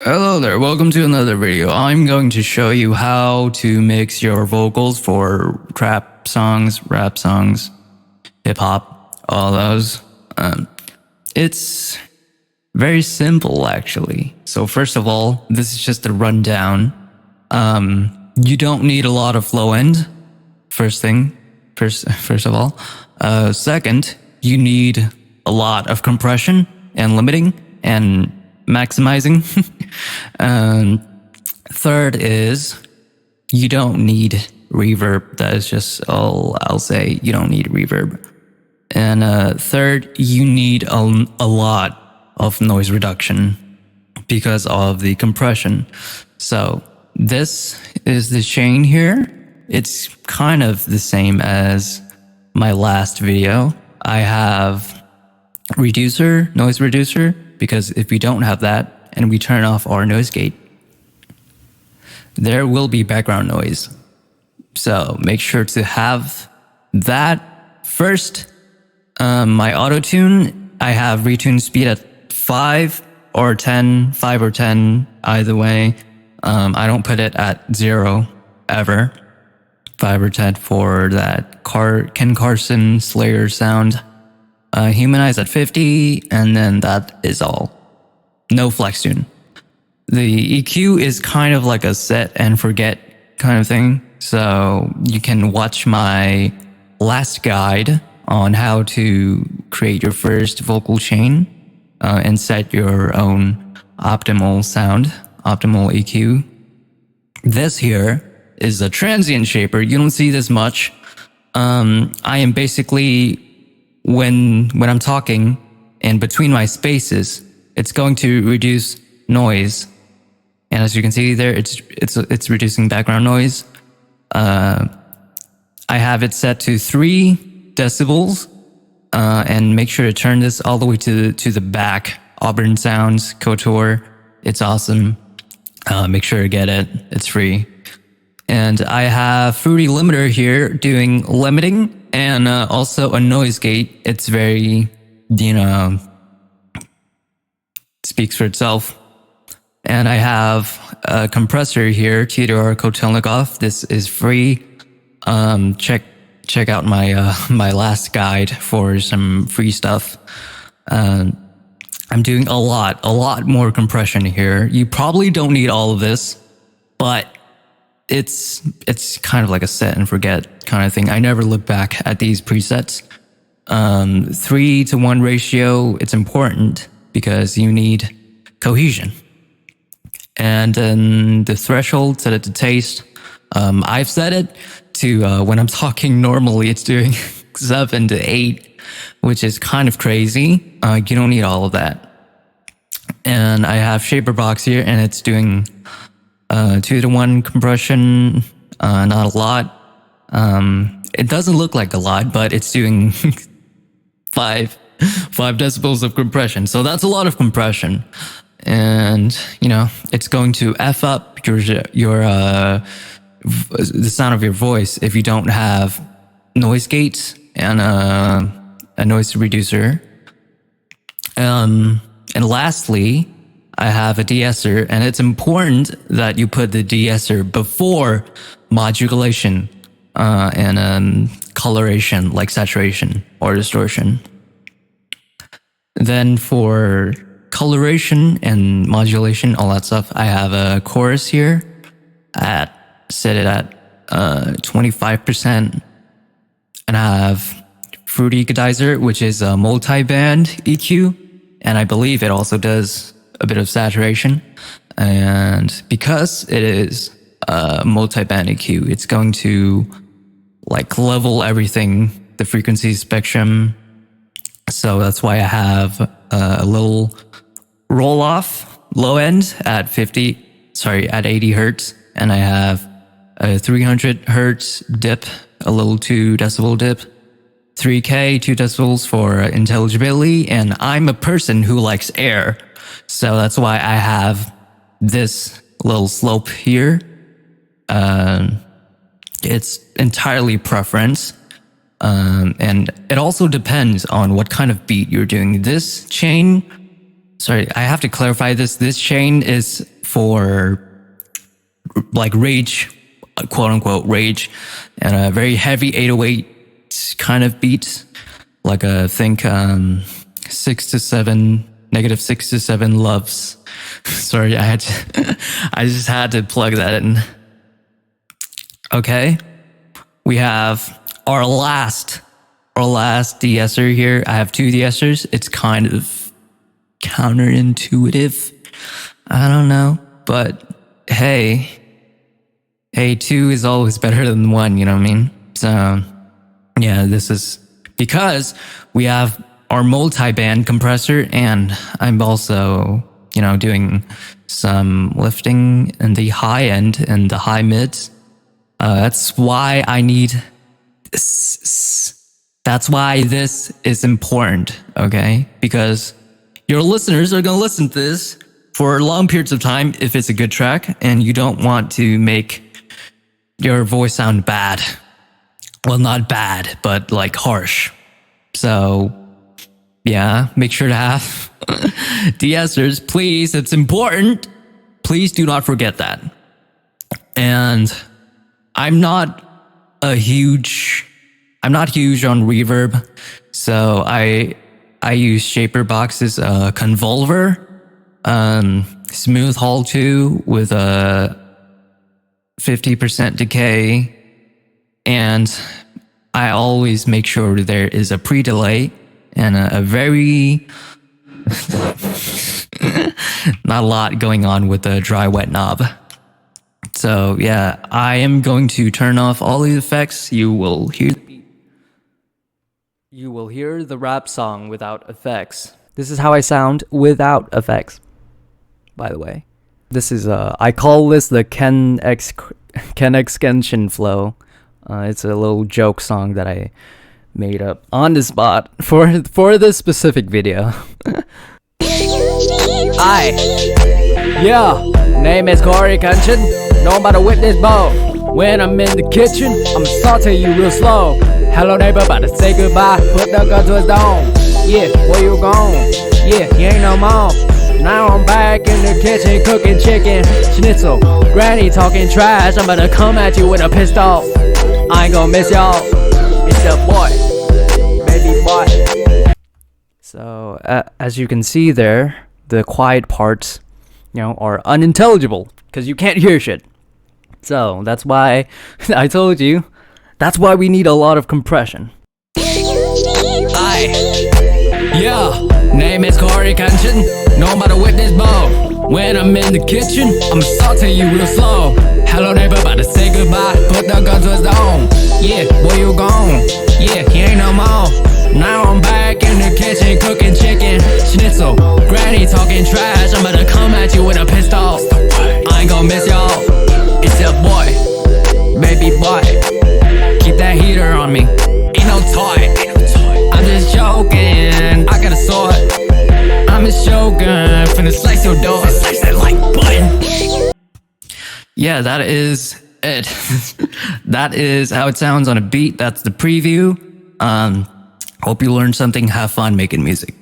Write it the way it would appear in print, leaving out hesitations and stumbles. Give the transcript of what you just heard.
Hello there, welcome to another video. I'm going to show you how to mix your vocals for trap songs, rap songs, hip hop, all those. It's very simple actually. So first of all, this is just a rundown. You don't need a lot of low end. First of all. Second, you need a lot of compression and limiting and maximizing. Third is you don't need reverb. That is just all I'll say. You don't need reverb. And third, you need a lot of noise reduction because of the compression. So this is the chain here. It's kind of the same as my last video. I have noise reducer, because if we don't have that and we turn off our noise gate, there will be background noise. So make sure to have that first. My auto tune, I have retune speed at 5 or 10, either way. I don't put it at 0 ever. 5 or 10 for that Ken Carson Slayer sound. Humanize at 50, and then that is all. No flex tune. The EQ is kind of like a set and forget kind of thing. So you can watch my last guide on how to create your first vocal chain and set your own optimal sound, optimal EQ. This here is a transient shaper. You don't see this much. I am basically, when I'm talking and between my spaces, it's going to reduce noise. And as you can see there, it's reducing background noise. I have it set to 3 decibels, and make sure to turn this all the way to the back. Auburn Sounds, Kotor, it's awesome. Make sure to get it, it's free. And I have Fruity Limiter here doing limiting and also a noise gate. It's very, speaks for itself. And I have a compressor here, Theodore Kotelnikov. This is free. Check out my last guide for some free stuff. I'm doing a lot more compression here. You probably don't need all of this, but it's kind of like a set and forget kind of thing. I never look back at these presets. 3-to-1 ratio, it's important because you need cohesion. And then the threshold, set it to taste. I've set it to, when I'm talking normally, it's doing 7 to 8, which is kind of crazy. You don't need all of that. And I have Shaper Box here, and it's doing 2-to-1 compression, not a lot. It doesn't look like a lot, but it's doing 5 decibels of compression. So that's a lot of compression. And, it's going to F up the sound of your voice if you don't have noise gates and a noise reducer. And lastly, I have a de-esser, and it's important that you put the de-esser before modulation and coloration, like saturation or distortion. Then for coloration and modulation, all that stuff, I have a chorus here set it at 25%, and I have CoryxKenshin, which is a multiband EQ, and I believe it also does a bit of saturation. And because it is a multiband EQ, it's going to like level everything, the frequency spectrum. So that's why I have a little roll off low end at 80 hertz, and I have a 300 hertz dip, a little 2 decibel dip, 3K, 2 decibels for intelligibility. And I'm a person who likes air, so that's why I have this little slope here. It's entirely preference. And it also depends on what kind of beat you're doing. This chain sorry, I have to clarify this. This chain is for like rage, quote unquote rage, and a very heavy 808 kind of beat. Like think 6 to 7, negative 6 to 7 loves. Sorry, I just had to plug that in. Okay, we have our last de-esser here. I have 2 de-essers. It's kind of counterintuitive. I don't know, but hey, 2 is always better than 1. You know what I mean? So yeah, this is because we have our multi-band compressor, and I'm also, you know, doing some lifting in the high end and the high mids. That's why I need this. That's why this is important, okay? Because your listeners are going to listen to this for long periods of time if it's a good track, and you don't want to make your voice sound bad. Well, not bad, but like harsh. So yeah, make sure to have de-essers, please. It's important. Please do not forget that. And I'm not huge on reverb, so I use Shaper Box's Convolver, Smooth Hall 2 with a 50% decay, and I always make sure there is a pre-delay and a very not a lot going on with the dry wet knob. So yeah, I am going to turn off all the effects. You will hear the rap song without effects. This is how I sound without effects, by the way. This is I call this the CoryxKenshin flow. It's a little joke song that I made up on the spot for this specific video. Hi. Yeah, name is CoryxKenshin. Nobody with this bow. When I'm in the kitchen, I'ma saute you real slow. Hello neighbor, about to say goodbye. Put the gun to his dome. Yeah, where you gone? Yeah, you ain't no more. Now I'm back in the kitchen cooking chicken schnitzel. Granny talking trash, I'm about to come at you with a pistol. I ain't gonna miss y'all. It's the boy, baby boy. So as you can see there, the quiet parts, you know, are unintelligible because you can't hear shit. So that's why I told you, that's why we need a lot of compression. Hi. Yeah, name is CoryxKenshin. Nobody with this bow. When I'm in the kitchen, I'ma saute you real slow. Hello neighbor, about to say goodbye. Put the gun to his dome. Yeah, where you gone? Yeah, he ain't no more. Now I'm back in the kitchen cooking chicken schnitzel. Granny talking trash, I'm about to come at you with a pistol. I ain't gonna miss y'all. It's your boy, baby boy. Keep that heater on me. Ain't no toy. I'm just joking. I got a sword. I'm a shogun. Finna slice your door. Slice that like button. Yeah, that is it. That is how it sounds on a beat. That's the preview. Hope you learned something. Have fun making music.